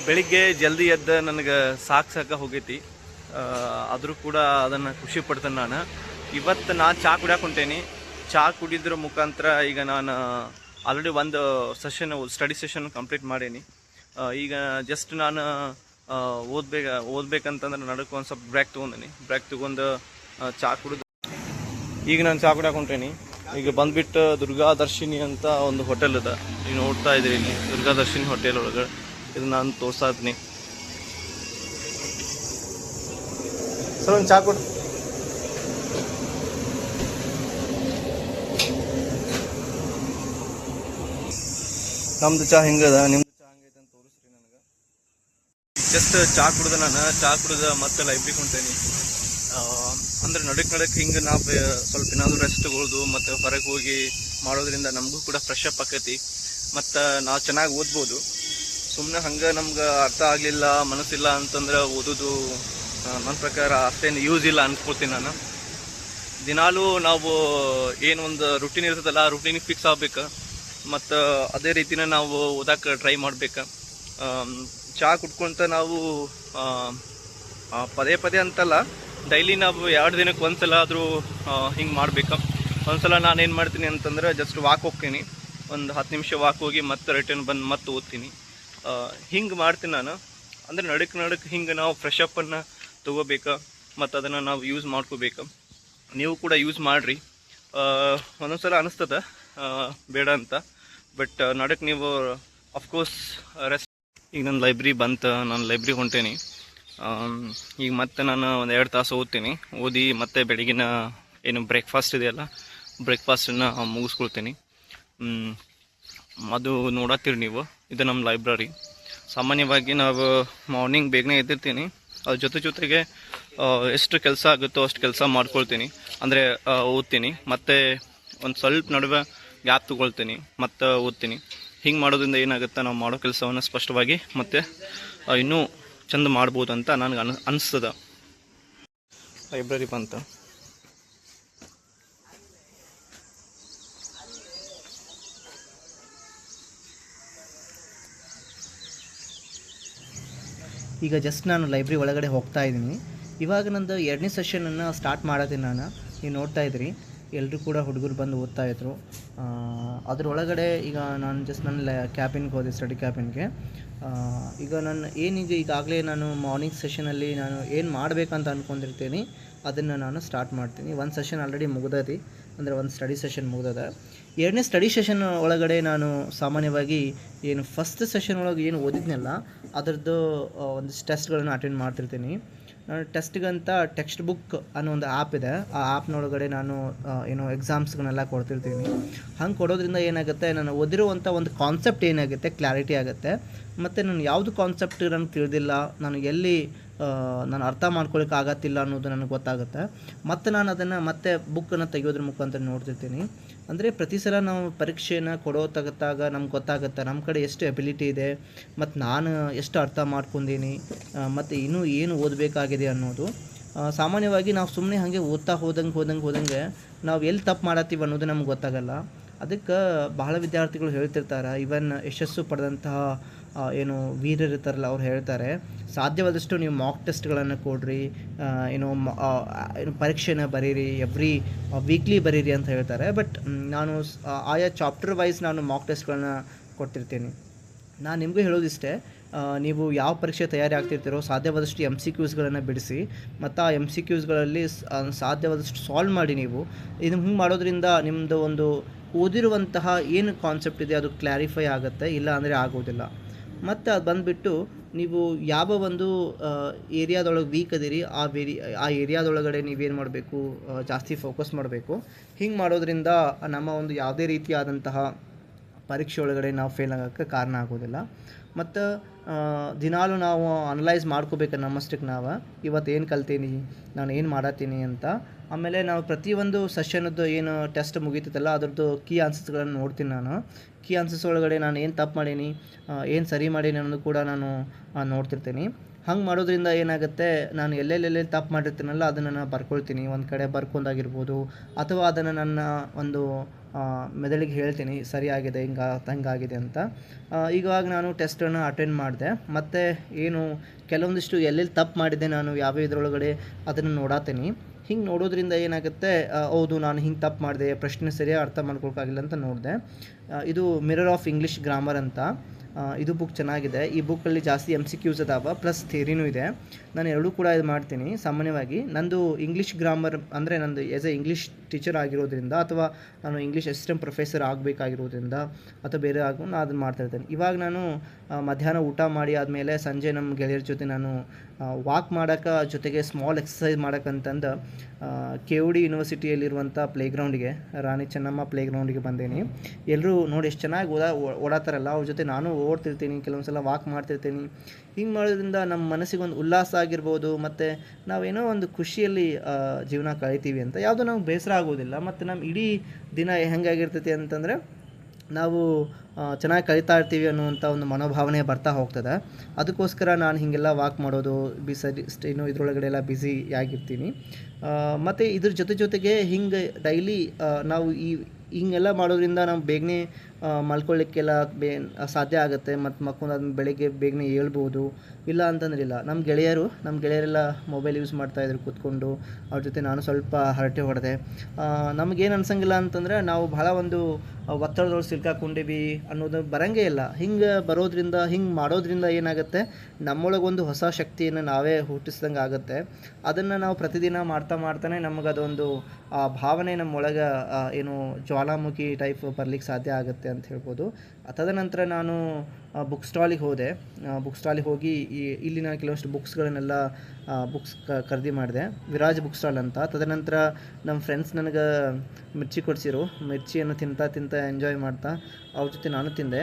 ಬೆಳಿಗ್ಗೆ ಜಲ್ದಿ ಎದ್ದು ನನಗೆ ಸಾಕು ಹೋಗೈತಿ. ಆದರೂ ಕೂಡ ಅದನ್ನು ಖುಷಿ ಪಡ್ತೇನೆ ನಾನು. ಇವತ್ತು ನಾನು ಚಹಾ ಕುಡಿಯೋಕೆ ಹೊಂಟೇನಿ. ಚಹಾ ಕುಡಿದ್ರ ಮುಖಾಂತರ ಈಗ ನಾನು ಆಲ್ರೆಡಿ ಒಂದು ಸ್ಟಡಿ ಸೆಷನ್ ಕಂಪ್ಲೀಟ್ ಮಾಡೀನಿ. ಈಗ ಜಸ್ಟ್ ನಾನು ಓದ್ಬೇಕಂತಂದ್ರೆ ನಡಕ್ಕೆ ಒಂದು ಸ್ವಲ್ಪ ಬ್ರೇಕ್ ತೊಗೊಂಡು ಚಹಾ ಕುಡಿದು ಈಗ ನಾನು ಚಹಾ ಕುಡಿಯೋಕೆ ಹೊಂಟೇನಿ. ಈಗ ಬಂದ್ಬಿಟ್ಟು ದುರ್ಗಾದರ್ಶಿನಿ ಅಂತ ಒಂದು ಹೋಟೆಲ್ ಇದೆ. ನೀವು ನೋಡ್ತಾ ಇದ್ದೀರಿ ಇಲ್ಲಿ ದುರ್ಗಾದರ್ಶಿನಿ ಹೋಟೆಲ್ ಒಳಗೆ. ಇದು ನಾನು ತೋರಿಸ್ತಾ ಇದ್ದೀನಿ. ಸರ್ ಒಂದು ಚಹಾ ಕೊಡು. ನಮ್ದು ಚಹಾ ಹಿಂಗದ, ನಿಮ್ದು ಚಹಾ ಹಂಗೈತೆ ಅಂತ ತೋರಿಸ್ರಿ ನನಗೆ. ಜಸ್ಟ್ ಚಹಾ ಕುಡ್ದ ಮತ್ತೆ ಲೈಬ್ರರಿಗೆ ಹೊಂಟೇನಿ. ಅಂದ್ರೆ ನಡಕ್ ಹಿಂಗೆ ನಾವು ಸ್ವಲ್ಪ ಏನಾದರೂ ರೆಸ್ಟ್ ತಗೊಳ್ಳೋದು ಮತ್ತು ಹೊರಗೆ ಹೋಗಿ ಮಾಡೋದ್ರಿಂದ ನಮಗೂ ಕೂಡ ಫ್ರೆಶ್ ಅಪ್ ಆಕೈತಿ. ಮತ್ತು ನಾವು ಚೆನ್ನಾಗಿ ಓದ್ಬೋದು. ಸುಮ್ಮನೆ ಹಂಗೆ ನಮ್ಗೆ ಅರ್ಥ ಆಗಲಿಲ್ಲ, ಮನಸ್ಸಿಲ್ಲ ಅಂತಂದ್ರೆ ಓದೋದು ನನ್ನ ಪ್ರಕಾರ ಅಷ್ಟೇನು ಯೂಸ್ ಇಲ್ಲ ಅನ್ಕೊಳ್ತೀನಿ ನಾನು. ದಿನಾಲೂ ನಾವು ಏನು ಒಂದು ರುಟೀನ್ ಇರ್ತದಲ್ಲ, ಆ ರುಟೀನಿಗೆ ಫಿಕ್ಸ್ ಆಗ್ಬೇಕು. ಮತ್ತು ಅದೇ ರೀತಿನ ನಾವು ಓದಕ್ಕೆ ಟ್ರೈ ಮಾಡ್ಬೇಕು. ಚಹಾ ಕುಡ್ಕೊಂತ ನಾವು ಪದೇ ಅಂತಲ್ಲ, ಡೈಲಿ ನಾವು 2 ದಿನಕ್ಕೆ ಒಂದ್ಸಲ ಆದರೂ ಹಿಂಗೆ ಮಾಡ್ಬೇಕು. ಒಂದ್ಸಲ ನಾನು ಏನು ಮಾಡ್ತೀನಿ ಅಂತಂದ್ರೆ ಜಸ್ಟ್ ವಾಕ್ ಹೋಗ್ತೀನಿ, ಒಂದು 10 ನಿಮಿಷ ವಾಕ್ ಹೋಗಿ ಮತ್ತೆ ರಿಟರ್ನ್ ಬಂದು ಮತ್ತೆ ಓದ್ತೀನಿ. ಹಿಂಗೆ ಮಾಡ್ತೀನಿ ನಾನು. ಅಂದರೆ ನಡಕ್ಕೆ ಹಿಂಗೆ ನಾವು ಫ್ರೆಶ್ ಅಪ್ಪನ್ನು ತೊಗೋಬೇಕು ಮತ್ತು ಅದನ್ನು ನಾವು ಯೂಸ್ ಮಾಡ್ಕೋಬೇಕು. ನೀವು ಕೂಡ ಯೂಸ್ ಮಾಡಿರಿ. ಒಂದೊಂದ್ಸಲ ಅನಿಸ್ತದೆ ಬೇಡ ಅಂತ, ಬಟ್ ನಡಕ್ಕೆ ನೀವು ಅಫ್ಕೋರ್ಸ್ ರೆಸ್ಟ್. ಈಗ ನನ್ನ ಲೈಬ್ರರಿ ಬಂತು, ನಾನು ಲೈಬ್ರರಿ ಹೊಂಟೇನಿ. ಈಗ ಮತ್ತೆ ನಾನು ಒಂದು 2 ತಾಸು ಓದ್ತೀನಿ. ಓದಿ ಮತ್ತೆ ಬೆಳಗಿನ ಏನು ಬ್ರೇಕ್ಫಾಸ್ಟ್ ಇದೆಯಲ್ಲ, ಬ್ರೇಕ್ಫಾಸ್ಟನ್ನು ಮುಗಿಸ್ಕೊಳ್ತೀನಿ. ಅದು ನೋಡತ್ತೀರಿ ನೀವು, ಇದು ನಮ್ಮ ಲೈಬ್ರರಿ. ಸಾಮಾನ್ಯವಾಗಿ ನಾವು ಮಾರ್ನಿಂಗ್ ಬೇಗನೆ ಎದ್ದಿರ್ತೀನಿ. ಅದ್ರ ಜೊತೆಗೆ ಎಷ್ಟು ಕೆಲಸ ಆಗುತ್ತೋ ಅಷ್ಟು ಕೆಲಸ ಮಾಡ್ಕೊಳ್ತೀನಿ. ಅಂದರೆ ಓದ್ತೀನಿ, ಮತ್ತು ಒಂದು ಸ್ವಲ್ಪ ನಡುವೆ ಗ್ಯಾಪ್ ತೊಗೊಳ್ತೀನಿ, ಮತ್ತು ಓದ್ತೀನಿ. ಹಿಂಗೆ ಮಾಡೋದ್ರಿಂದ ಏನಾಗುತ್ತೆ, ನಾವು ಮಾಡೋ ಕೆಲಸವನ್ನು ಸ್ಪಷ್ಟವಾಗಿ ಮತ್ತು ಇನ್ನೂ ಚಂದ ಮಾಡ್ಬೋದು ಅಂತ ನನಗೆ ಅನಿಸ್ತದೆ. ಲೈಬ್ರರಿ ಬಂತ. ಈಗ ಜಸ್ಟ್ ನಾನು ಲೈಬ್ರರಿ ಒಳಗಡೆ ಹೋಗ್ತಾ ಇದ್ದೀನಿ. ಇವಾಗ ನಂದು 2ನೇ ಸೆಷನನ್ನು ಸ್ಟಾರ್ಟ್ ಮಾಡತ್ತೀನಿ ನಾನು. ನೀವು ನೋಡ್ತಾ ಇದ್ರಿ, ಎಲ್ಲರೂ ಕೂಡ ಹುಡುಗರು ಬಂದು ಓದ್ತಾಯಿದ್ರು. ಅದರೊಳಗಡೆ ಈಗ ನಾನು ಜಸ್ಟ್ ನನ್ನ ಕ್ಯಾಬಿನ್ಗೆ ಹೋದೆ, ಸ್ಟಡಿ ಕ್ಯಾಬಿನ್ಗೆ. ಈಗ ನಾನು ಈಗಾಗಲೇ ನಾನು ಮಾರ್ನಿಂಗ್ ಸೆಷನಲ್ಲಿ ನಾನು ಏನು ಮಾಡಬೇಕಂತ ಅಂದ್ಕೊಂಡಿರ್ತೀನಿ ಅದನ್ನು ನಾನು ಸ್ಟಾರ್ಟ್ ಮಾಡ್ತೀನಿ. ಒಂದು ಸೆಷನ್ ಆಲ್ರೆಡಿ ಮುಗ್ದೈತಿ, ಅಂದರೆ ಒಂದು ಸ್ಟಡಿ ಸೆಷನ್ ಮುಗ್ದದ. 2ನೇ ಸ್ಟಡಿ ಸೆಷನ್ ಒಳಗಡೆ ನಾನು ಸಾಮಾನ್ಯವಾಗಿ ಏನು ಫಸ್ಟ್ ಸೆಷನ್ ಒಳಗೆ ಏನು ಓದಿದ್ನಲ್ಲ ಅದರದ್ದು ಒಂದಿಷ್ಟು ಟೆಸ್ಟ್ಗಳನ್ನು ಅಟೆಂಡ್ ಮಾಡ್ತಿರ್ತೀನಿ. ನಾನು ಟೆಸ್ಟ್ಗಂತ ಟೆಕ್ಸ್ಟ್ ಬುಕ್ ಅನ್ನೋ ಒಂದು ಆ್ಯಪ್ ಇದೆ. ಆ ಆ್ಯಪ್ನೊಳಗಡೆ ನಾನು ಎಕ್ಸಾಮ್ಸ್ಗಳನ್ನೆಲ್ಲ ಕೊಡ್ತಿರ್ತೀನಿ. ಹಂಗೆ ಕೊಡೋದ್ರಿಂದ ಏನಾಗುತ್ತೆ, ನಾನು ಓದಿರುವಂಥ ಒಂದು ಕಾನ್ಸೆಪ್ಟ್ ಏನಾಗುತ್ತೆ ಕ್ಲಾರಿಟಿ ಆಗುತ್ತೆ. ಮತ್ತು ನಾನು ಯಾವುದು ಕಾನ್ಸೆಪ್ಟ್ ನನಗೆ ತಿಳಿದಿಲ್ಲ, ನಾನು ಎಲ್ಲಿ ನಾನು ಅರ್ಥ ಮಾಡ್ಕೊಳ್ಳಿಕ್ಕೆ ಆಗತ್ತಿಲ್ಲ ಅನ್ನೋದು ನನಗೆ ಗೊತ್ತಾಗುತ್ತೆ. ಮತ್ತು ನಾನು ಅದನ್ನು ಮತ್ತೆ ಬುಕ್ಕನ್ನು ತೆಗೆಯೋದ್ರ ಮುಖಾಂತರ ನೋಡ್ತಿರ್ತೀನಿ. ಅಂದರೆ ಪ್ರತಿ ಸಲ ನಾವು ಪರೀಕ್ಷೆಯನ್ನು ಕೊಡೋತಾಗ ನಮ್ಗೆ ಗೊತ್ತಾಗುತ್ತೆ ನಮ್ಮ ಕಡೆ ಎಷ್ಟು ಎಬಿಲಿಟಿ ಇದೆ, ಮತ್ತು ನಾನು ಎಷ್ಟು ಅರ್ಥ ಮಾಡ್ಕೊಂಡೀನಿ, ಮತ್ತು ಇನ್ನೂ ಏನು ಓದಬೇಕಾಗಿದೆ ಅನ್ನೋದು. ಸಾಮಾನ್ಯವಾಗಿ ನಾವು ಸುಮ್ಮನೆ ಹಾಗೆ ಓದ್ತಾ ಹೋದಂಗೆ ನಾವು ಎಲ್ಲಿ ತಪ್ಪು ಮಾಡತ್ತೀವಿ ಅನ್ನೋದು ನಮ್ಗೆ ಗೊತ್ತಾಗಲ್ಲ. ಅದಕ್ಕೆ ಬಹಳ ವಿದ್ಯಾರ್ಥಿಗಳು ಹೇಳ್ತಿರ್ತಾರೆ, ಇವನ್ ಯಶಸ್ಸು ಪಡೆದಂತಹ ವೀರರಿರ್ತಾರಲ್ಲ ಅವ್ರು ಹೇಳ್ತಾರೆ, ಸಾಧ್ಯವಾದಷ್ಟು ನೀವು ಮಾಕ್ ಟೆಸ್ಟ್ಗಳನ್ನು ಕೊಡ್ರಿ, ಪರೀಕ್ಷೆನ ಬರೀರಿ, ಎವ್ರಿ ವೀಕ್ಲಿ ಬರೀರಿ ಅಂತ ಹೇಳ್ತಾರೆ. ಬಟ್ ನಾನು ಆಯಾ ಚಾಪ್ಟರ್ ವೈಸ್ ನಾನು ಮಾಕ್ ಟೆಸ್ಟ್ಗಳನ್ನ ಕೊಡ್ತಿರ್ತೀನಿ. ನಾನು ನಿಮಗೂ ಹೇಳೋದಿಷ್ಟೇ, ನೀವು ಯಾವ ಪರೀಕ್ಷೆ ತಯಾರಿ ಆಗ್ತಿರ್ತೀರೋ ಸಾಧ್ಯವಾದಷ್ಟು MCQsಗಳನ್ನು ಬಿಡಿಸಿ, ಮತ್ತು ಆ MCQsಗಳಲ್ಲಿ ಸಾಧ್ಯವಾದಷ್ಟು ಸಾಲ್ವ್ ಮಾಡಿ. ನೀವು ಹಿಂಗೆ ಮಾಡೋದ್ರಿಂದ ನಿಮ್ಮದು ಒಂದು ಓದಿರುವಂತಹ ಏನು ಕಾನ್ಸೆಪ್ಟ್ ಇದೆ ಅದು ಕ್ಲಾರಿಫೈ ಆಗುತ್ತೆ, ಇಲ್ಲ ಅಂದರೆ ಆಗೋದಿಲ್ಲ. ಮತ್ತು ಅದು ಬಂದುಬಿಟ್ಟು ನೀವು ಯಾವ ಒಂದು ಏರಿಯಾದೊಳಗೆ ವೀಕ್ ಅದೀರಿ ಆ ಏರಿಯಾದೊಳಗಡೆ ನೀವೇನು ಮಾಡಬೇಕು, ಜಾಸ್ತಿ ಫೋಕಸ್ ಮಾಡಬೇಕು. ಹಿಂಗೆ ಮಾಡೋದ್ರಿಂದ ನಮ್ಮ ಒಂದು ಯಾವುದೇ ರೀತಿಯಾದಂತಹ ಪರೀಕ್ಷೆ ಒಳಗಡೆ ನಾವು ಫೇಲ್ ಆಗೋಕ್ಕೆ ಕಾರಣ ಆಗೋದಿಲ್ಲ. ಮತ್ತು ದಿನಾಲೂ ನಾವು ಅನಲೈಸ್ ಮಾಡ್ಕೋಬೇಕು ನಮ್ಮಷ್ಟಕ್ಕೆ ನಾವು, ಇವತ್ತು ಏನು ಕಲ್ತೀನಿ, ನಾನು ಏನು ಮಾಡತ್ತೀನಿ ಅಂತ. ಆಮೇಲೆ ನಾವು ಪ್ರತಿಯೊಂದು ಸೆಷನದ್ದು ಏನು ಟೆಸ್ಟ್ ಮುಗೀತದಲ್ಲ ಅದರದ್ದು ಕೀ ಆನ್ಸರ್ಸ್ಗಳನ್ನು ನೋಡ್ತೀನಿ ನಾನು. ಕೀ ಆನ್ಸರ್ಸ್ ಒಳಗಡೆ ನಾನು ಏನು ತಪ್ಪು ಮಾಡೀನಿ, ಏನು ಸರಿ ಮಾಡೀನಿ ಅನ್ನೋದು ಕೂಡ ನಾನು ನೋಡ್ತಿರ್ತೀನಿ. ಹಂಗೆ ಮಾಡೋದ್ರಿಂದ ಏನಾಗುತ್ತೆ, ನಾನು ಎಲ್ಲೆಲ್ಲಿ ತಪ್ಪು ಮಾಡಿರ್ತೀನಲ್ಲ ಅದನ್ನು ನಾನು ಬರ್ಕೊಳ್ತೀನಿ. ಒಂದು ಕಡೆ ಬರ್ಕೊಂಡಾಗಿರ್ಬೋದು, ಅಥವಾ ಅದನ್ನು ನನ್ನ ಒಂದು ಮೆದುಳಿಗೆ ಹೇಳ್ತೀನಿ ಸರಿಯಾಗಿದೆ ಹಂಗಾಗಿದೆ ಅಂತ. ಇವಾಗ ನಾನು ಟೆಸ್ಟನ್ನು ಅಟೆಂಡ್ ಮಾಡಿದೆ. ಮತ್ತು ಏನು ಕೆಲವೊಂದಿಷ್ಟು ಎಲ್ಲೆಲ್ಲಿ ತಪ್ಪು ಮಾಡಿದ್ದೆ ನಾನು ಯಾವ ಇದರೊಳಗಡೆ ಅದನ್ನು ನೋಡತ್ತೀನಿ. ಹಿಂಗೆ ನೋಡೋದ್ರಿಂದ ಏನಾಗುತ್ತೆ, ಹೌದು ನಾನು ಹಿಂಗೆ ತಪ್ಪು ಮಾಡಿದೆ, ಪ್ರಶ್ನೆ ಸರಿಯಾಗಿ ಅರ್ಥ ಮಾಡ್ಕೊಳಕ್ಕಾಗಿಲ್ಲ ಅಂತ ನೋಡಿದೆ. ಇದು ಮಿರರ್ ಆಫ್ ಇಂಗ್ಲೀಷ್ ಗ್ರಾಮರ್ ಅಂತ. ಇದು ಬುಕ್ ಚೆನ್ನಾಗಿದೆ. ಈ ಬುಕ್ಕಲ್ಲಿ ಜಾಸ್ತಿ MCQs ಅದಾವ, ಪ್ಲಸ್ ಥಿಯರಿನೂ ಇದೆ. ನಾನು ಎರಡೂ ಕೂಡ ಇದು ಮಾಡ್ತೀನಿ. ಸಾಮಾನ್ಯವಾಗಿ ನಂದು ಇಂಗ್ಲೀಷ್ ಗ್ರಾಮರ್ ಅಂದರೆ ನಂದು ಆ್ಯಸ್ ಎ ಇಂಗ್ಲೀಷ್ ಟೀಚರ್ ಆಗಿರೋದ್ರಿಂದ, ಅಥವಾ ನಾನು ಇಂಗ್ಲೀಷ್ ಅಸಿಸ್ಟೆಂಟ್ ಪ್ರೊಫೆಸರ್ ಆಗಬೇಕಾಗಿರೋದ್ರಿಂದ, ಅಥವಾ ಬೇರೆ ನಾನು ಅದನ್ನು ಮಾಡ್ತಾಯಿರ್ತೇನೆ. ಇವಾಗ ನಾನು ಮಧ್ಯಾಹ್ನ ಊಟ ಮಾಡಿ ಆದಮೇಲೆ ಸಂಜೆ ನಮ್ಮ ಗೆಳೆಯರ ಜೊತೆ ನಾನು ವಾಕ್ ಮಾಡೋಕ್ಕೆ, ಜೊತೆಗೆ small exercise ಮಾಡೋಕ್ಕಂತಂದು KUD ಯೂನಿವರ್ಸಿಟಿಯಲ್ಲಿರುವಂಥ ಪ್ಲೇಗ್ರೌಂಡಿಗೆ, Rani Chennamma ಪ್ಲೇಗ್ರೌಂಡಿಗೆ ಬಂದೇನಿ. ಎಲ್ಲರೂ ನೋಡಿ ಎಷ್ಟು ಚೆನ್ನಾಗಿ ಓಡಾಡ್ತಾರಲ್ಲ, ಅವ್ರ ಜೊತೆ ನಾನು ಓಡ್ತಿರ್ತೀನಿ, ಕೆಲವೊಂದು ಸಲ ವಾಕ್ ಮಾಡ್ತಿರ್ತೀನಿ. ಹಿಂಗೆ ಮಾಡೋದ್ರಿಂದ ನಮ್ಮ ಮನಸ್ಸಿಗೆ ಒಂದು ಉಲ್ಲಾಸ ಆಗಿರ್ಬೋದು, ಮತ್ತು ನಾವೇನೋ ಒಂದು ಖುಷಿಯಲ್ಲಿ ಜೀವನ ಕಳಿತೀವಿ ಅಂತ ಯಾವುದೂ ನಮ್ಗೆ ಬೇಸರ ಆಗೋದಿಲ್ಲ. ಮತ್ತು ನಮ್ಮ ಇಡೀ ದಿನ ಹೆಂಗಾಗಿರ್ತೈತಿ ಅಂತಂದರೆ ನಾವು ಚೆನ್ನಾಗಿ ಕಳೀತಾ ಇರ್ತೀವಿ ಅನ್ನುವಂಥ ಒಂದು ಮನೋಭಾವನೆ ಬರ್ತಾ ಹೋಗ್ತದೆ. ಅದಕ್ಕೋಸ್ಕರ ನಾನು ಹೀಗೆಲ್ಲ ವಾಕ್ ಮಾಡೋದು ಇನ್ನು ಇದರೊಳಗಡೆ ಎಲ್ಲ ಬ್ಯುಸಿ ಆಗಿರ್ತೀನಿ. ಮತ್ತು ಇದ್ರ ಜೊತೆಗೆ ಹಿಂಗೆ ಡೈಲಿ ನಾವು ಹಿಂಗೆಲ್ಲ ಮಾಡೋದ್ರಿಂದ ನಾವು ಬೇಗನೆ ಮಲ್ಕೊಳ್ಳಿಕ್ಕೆಲ್ಲ ಸಾಧ್ಯ ಆಗುತ್ತೆ. ಮತ್ತು ಮಕ್ಕೊಂಡಾದ್ಮೇಲೆ ಬೆಳಗ್ಗೆ ಬೇಗನೆ ಏಳ್ಬೋದು. ಇಲ್ಲ ಅಂತಂದ್ರಿಲ್ಲ, ನಮ್ಮ ಗೆಳೆಯರೆಲ್ಲ ಮೊಬೈಲ್ ಯೂಸ್ ಮಾಡ್ತಾಯಿದ್ರು ಕೂತ್ಕೊಂಡು. ಅವ್ರ ಜೊತೆ ನಾನು ಸ್ವಲ್ಪ ಹರಟೆ ಹೊಡೆದೆ. ನಮಗೇನು ಅನ್ಸಂಗಿಲ್ಲ ಅಂತಂದರೆ ನಾವು ಬಹಳ ಒಂದು ಒತ್ತಡದೊಳಗೆ ಸಿಕ್ಕಾಕೊಂಡಿವಿ ಅನ್ನೋದು ಬರೋಂಗೇ ಇಲ್ಲ. ಹಿಂಗೆ ಬರೋದ್ರಿಂದ, ಹಿಂಗೆ ಮಾಡೋದ್ರಿಂದ ಏನಾಗುತ್ತೆ, ನಮ್ಮೊಳಗೊಂದು ಹೊಸ ಶಕ್ತಿಯನ್ನು ನಾವೇ ಹುಟ್ಟಿಸ್ದಂಗೆ ಆಗುತ್ತೆ. ಅದನ್ನು ನಾವು ಪ್ರತಿದಿನ ಮಾಡ್ತಾನೆ ನಮಗದೊಂದು ಭಾವನೆ ನಮ್ಮೊಳಗೆ ಏನು ಜ್ವಾಲಾಮುಖಿ ಟೈಪ್ ಬರ್ಲಿಕ್ಕೆ ಸಾಧ್ಯ ಆಗುತ್ತೆ ಅಂತ ಹೇಳ್ಬೋದು. ತದನಂತರ ನಾನು ಬುಕ್ ಸ್ಟಾಲಿಗೆ ಹೋಗಿ ಇಲ್ಲಿ ನಾನು ಕೆಲವಷ್ಟು ಬುಕ್ಸ್ಗಳನ್ನೆಲ್ಲ ಖರೀದಿ ಮಾಡಿದೆ, ವಿರಾಜ್ ಬುಕ್ ಸ್ಟಾಲ್ ಅಂತ. ತದನಂತರ ನಮ್ಮ ಫ್ರೆಂಡ್ಸ್ ನನಗೆ ಮಿರ್ಚಿ ಕೊಡಿಸಿರು. ಮಿರ್ಚಿಯನ್ನು ತಿಂತಾ ಎಂಜಾಯ್ ಮಾಡ್ತಾ ಅವ್ರ ಜೊತೆ ನಾನು ತಿಂದೆ.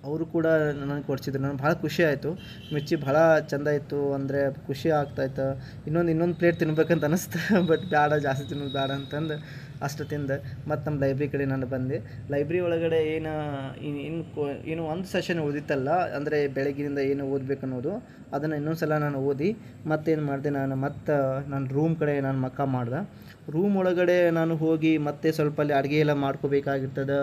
ಅವರು ಕೂಡ ನನಗೆ ಕೊಡಿಸಿದ್ರು. ನನಗೆ ಭಾಳ ಖುಷಿ ಆಯಿತು. ಮಿರ್ಚಿ ಭಾಳ ಚೆಂದ ಇತ್ತು, ಅಂದರೆ ಖುಷಿ ಆಗ್ತಾಯಿತ್ತು. ಇನ್ನೊಂದು ಪ್ಲೇಟ್ ತಿನ್ಬೇಕಂತ ಅನ್ನಿಸ್ತು. ಬಟ್ ಜಾಸ್ತಿ ತಿನ್ನೋದು ಬೇಡ ಅಂತಂದು ಅಷ್ಟು ತಿಂದೆ. ಮತ್ತು ನಮ್ಮ ಲೈಬ್ರರಿ ಕಡೆ ನಾನು ಬಂದೆ. ಲೈಬ್ರರಿ ಒಳಗಡೆ ಏನು ಒಂದು ಸೆಷನ್ ಓದಿತ್ತಲ್ಲ, ಅಂದರೆ ಬೆಳಗ್ಗಿನಿಂದ ಏನು ಓದಬೇಕನ್ನೋದು, ಅದನ್ನು ಇನ್ನೊಂದು ಸಲ ನಾನು ಓದಿ ಮತ್ತೇನು ಮಾಡಿದೆ, ನಾನು ರೂಮ್ ಕಡೆ ನಾನು ಮಕ್ಕ ಮಾಡ್ದೆ. ರೂಮ್ ಒಳಗಡೆ ನಾನು ಹೋಗಿ ಮತ್ತೆ ಸ್ವಲ್ಪ ಅಲ್ಲಿ ಅಡುಗೆ ಎಲ್ಲ ಮಾಡ್ಕೋಬೇಕಾಗಿರ್ತದೆ.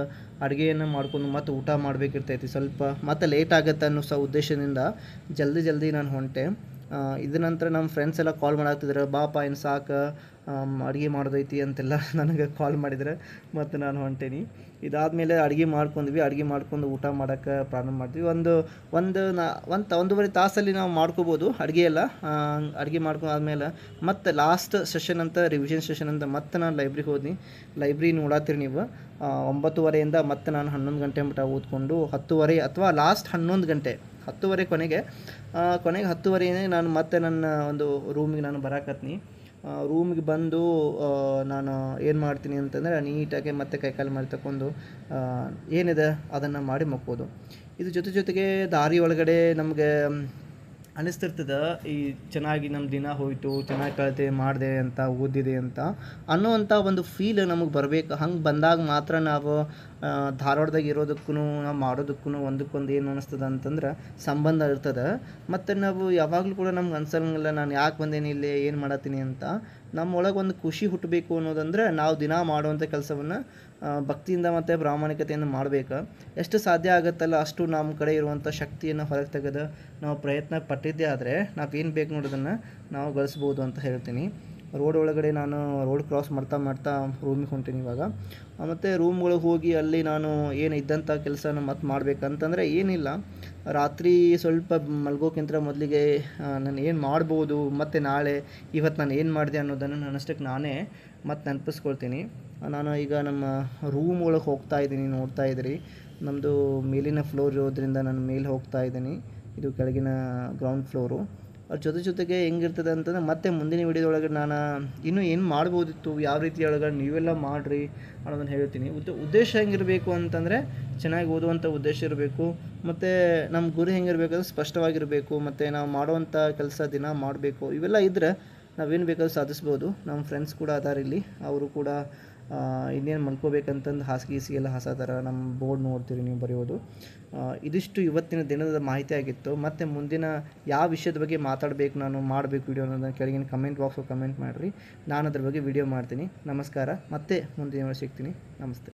ಅಡುಗೆಯನ್ನು ಮಾಡ್ಕೊಂಡು ಮತ್ತೆ ಊಟ ಮಾಡಬೇಕಿರ್ತೈತಿ. ಸ್ವಲ್ಪ ಮತ್ತೆ ಲೇಟ್ ಆಗುತ್ತೆ ಅನ್ನೋ ಉದ್ದೇಶದಿಂದ ಜಲ್ದಿ ನಾನು ಹೊಂಟೆ. ಇದ ನಂತರ ನಮ್ಮ ಫ್ರೆಂಡ್ಸ್ ಎಲ್ಲ ಕಾಲ್ ಮಾಡಾಕ್ತಿದ್ರು, ಬಾಪ ಇನ್ನು ಸಾಕು ಅಡುಗೆ ಮಾಡೋದೈತಿ ಅಂತೆಲ್ಲ ನನಗೆ ಕಾಲ್ ಮಾಡಿದರೆ ಮತ್ತು ನಾನು ಹೊಂಟೇನಿ. ಇದಾದಮೇಲೆ ಅಡುಗೆ ಮಾಡ್ಕೊಂಡು ಊಟ ಮಾಡೋಕ್ಕೆ ಪ್ರಾರಂಭ ಮಾಡ್ತೀವಿ. ಒಂದೂವರೆ ತಾಸಲ್ಲಿ ನಾವು ಮಾಡ್ಕೋಬೋದು ಅಡುಗೆ ಎಲ್ಲ. ಅಡುಗೆ ಮಾಡ್ಕೊಂಡಾದ್ಮೇಲೆ ಮತ್ತೆ ಲಾಸ್ಟ್ ಸೆಷನ್ ಅಂತ, ರಿವಿಷನ್ ಸೆಷನ್ ಅಂತ ಮತ್ತೆ ನಾನು ಲೈಬ್ರರಿಗೆ ಹೋದ್ನಿ. ಲೈಬ್ರರಿ ನೋಡತ್ತೀರಿ ನೀವು, 9:30 ಮತ್ತೆ ನಾನು 11 ಗಂಟೆ ಮಟ್ಟ ಓದ್ಕೊಂಡು 10:30 ಅಥವಾ ಲಾಸ್ಟ್ 11 ಗಂಟೆ, 10:30 ಕೊನೆಗೆ 10:30 ನಾನು ಮತ್ತೆ ನನ್ನ ಒಂದು ರೂಮಿಗೆ ನಾನು ಬರಾಕತ್ನಿ. ರೂಮಿಗೆ ಬಂದು ನಾನು ಏನು ಮಾಡ್ತೀನಿ ಅಂತಂದರೆ, ನೀಟಾಗಿ ಮತ್ತೆ ಕೈಕಾಲು ಮಾಡಿ ತಗೊಂಡು ಏನಿದೆ ಅದನ್ನು ಮಾಡಿ ಮಕ್ಕೋದು. ಇದು ಜೊತೆಗೆ ದಾರಿ ಒಳಗಡೆ ನಮಗೆ ಅನ್ನಿಸ್ತಿರ್ತದೆ, ಈ ಚೆನ್ನಾಗಿ ನಮ್ಮ ದಿನ ಹೋಯಿತು, ಚೆನ್ನಾಗಿ ಕಲಿತೆ ಮಾಡಿದೆ ಅಂತ, ಓದಿದೆ ಅಂತ ಅನ್ನೋವಂಥ ಒಂದು ಫೀಲ್ ನಮಗೆ ಬರಬೇಕು. ಹಂಗೆ ಬಂದಾಗ ಮಾತ್ರ ನಾವು ಧಾರವಾಡದಾಗ ಇರೋದಕ್ಕೂ ನಾವು ಮಾಡೋದಕ್ಕೂ ಒಂದಕ್ಕೊಂದು ಏನು ಅನ್ನಿಸ್ತದೆ ಅಂತಂದ್ರೆ ಸಂಬಂಧ ಇರ್ತದೆ. ಮತ್ತು ನಾವು ಯಾವಾಗಲೂ ಕೂಡ ನಮ್ಗೆ ಅನ್ಸಂಗಿಲ್ಲ ನಾನು ಯಾಕೆ ಬಂದೇನಿ ಇಲ್ಲಿ, ಏನು ಮಾಡತ್ತೀನಿ ಅಂತ. ನಮ್ಮೊಳಗೆ ಒಂದು ಖುಷಿ ಹುಟ್ಟಬೇಕು ಅನ್ನೋದಂದರೆ ನಾವು ದಿನ ಮಾಡುವಂಥ ಕೆಲಸವನ್ನು ಭಕ್ತಿಯಿಂದ ಮತ್ತು ಪ್ರಾಮಾಣಿಕತೆಯಿಂದ ಮಾಡಬೇಕು. ಎಷ್ಟು ಸಾಧ್ಯ ಆಗುತ್ತಲ್ಲ ಅಷ್ಟು ನಮ್ಮ ಕಡೆ ಇರುವಂಥ ಶಕ್ತಿಯನ್ನು ಹೊರಗೆ ತೆಗೆದು ನಾವು ಪ್ರಯತ್ನ ಪಟ್ಟಿದ್ದೇ ಆದರೆ ನಾವೇನು ಬೇಕು ನೋಡೋದನ್ನು ನಾವು ಗಳಿಸ್ಬೋದು ಅಂತ ಹೇಳ್ತೀನಿ. ರೋಡ್ ಒಳಗಡೆ ನಾನು ರೋಡ್ ಕ್ರಾಸ್ ಮಾಡ್ತಾ ರೂಮಿಗೆ ಹೊಂಟೀನಿ ಇವಾಗ. ಮತ್ತು ರೂಮ್ಗಳಿಗೆ ಹೋಗಿ ಅಲ್ಲಿ ನಾನು ಏನು ಇದ್ದಂಥ ಕೆಲಸನ ಮತ್ತೆ ಮಾಡಬೇಕಂತಂದರೆ ಏನಿಲ್ಲ, ರಾತ್ರಿ ಸ್ವಲ್ಪ ಮಲ್ಗೋಕ್ಕಿಂತ ಮೊದಲಿಗೆ ನಾನು ಏನು ಮಾಡ್ಬೋದು, ಮತ್ತು ನಾಳೆ ಇವತ್ತು ನಾನು ಏನು ಮಾಡಿದೆ ಅನ್ನೋದನ್ನು ನನ್ನಷ್ಟಕ್ಕೆ ನಾನೇ ಮತ್ತೆ ನೆನಪಿಸ್ಕೊಳ್ತೀನಿ. ನಾನು ಈಗ ನಮ್ಮ ರೂಮ್ ಒಳಗೆ ಹೋಗ್ತಾ ಇದ್ದೀನಿ, ನೋಡ್ತಾ ಇದ್ದೀರಿ ನಮ್ಮದು ಮೇಲಿನ ಫ್ಲೋರ್ ಇರೋದ್ರಿಂದ ನಾನು ಮೇಲೆ ಹೋಗ್ತಾ ಇದ್ದೀನಿ. ಇದು ಕೆಳಗಿನ ಗ್ರೌಂಡ್ ಫ್ಲೋರು. ಅದ್ರ ಜೊತೆಗೆ ಹೆಂಗಿರ್ತದೆ ಅಂತಂದರೆ ಮತ್ತೆ ಮುಂದಿನ ವಿಡಿಯೋದೊಳಗೆ ನಾನು ಇನ್ನೂ ಏನು ಮಾಡ್ಬೋದಿತ್ತು, ಯಾವ ರೀತಿ ಒಳಗಡೆ ನೀವೆಲ್ಲ ಮಾಡಿರಿ ಅನ್ನೋದನ್ನು ಹೇಳ್ತೀನಿ. ಉದ್ದೇಶ ಹೆಂಗಿರಬೇಕು ಅಂತಂದರೆ ಚೆನ್ನಾಗಿ ಓದುವಂಥ ಉದ್ದೇಶ ಇರಬೇಕು, ಮತ್ತು ನಮ್ಮ ಗುರಿ ಹೆಂಗಿರಬೇಕು ಸ್ಪಷ್ಟವಾಗಿರಬೇಕು, ಮತ್ತು ನಾವು ಮಾಡುವಂಥ ಕೆಲಸ ದಿನ ಮಾಡಬೇಕು. ಇವೆಲ್ಲ ಇದ್ದರೆ ನಾವೇನು ಬೇಕಾದ್ರೂ ಸಾಧಿಸ್ಬೋದು. ನಮ್ಮ ಫ್ರೆಂಡ್ಸ್ ಕೂಡ ಅದಾರ ಇಲ್ಲಿ, ಅವರು ಕೂಡ ಇನ್ನೇನು ಮಲ್ಕೋಬೇಕಂತಂದು ಹಾಸಿಗೆ ಎಲ್ಲ ಹಸತರ ನಮ್ಮ ಬೋರ್ಡ್ ನೋಡ್ತೀರಿ ನೀವು ಬರೆಯೋದು. ಇದಿಷ್ಟು ಇವತ್ತಿನ ದಿನದ ಮಾಹಿತಿ ಆಗಿತ್ತು. ಮತ್ತು ಮುಂದಿನ ಯಾವ ವಿಷಯದ ಬಗ್ಗೆ ಮಾತಾಡಬೇಕು, ನಾನು ಮಾಡಬೇಕು ವಿಡಿಯೋ ಅನ್ನೋದನ್ನು ಕೆಳಗಿನ ಕಮೆಂಟ್ ಬಾಕ್ಸಲ್ಲಿ ಕಮೆಂಟ್ ಮಾಡಿರಿ. ನಾನು ಅದ್ರ ಬಗ್ಗೆ ವಿಡಿಯೋ ಮಾಡ್ತೀನಿ. ನಮಸ್ಕಾರ. ಮತ್ತೆ ಮುಂದಿನ ಸಿಗ್ತೀನಿ. ನಮಸ್ತೆ.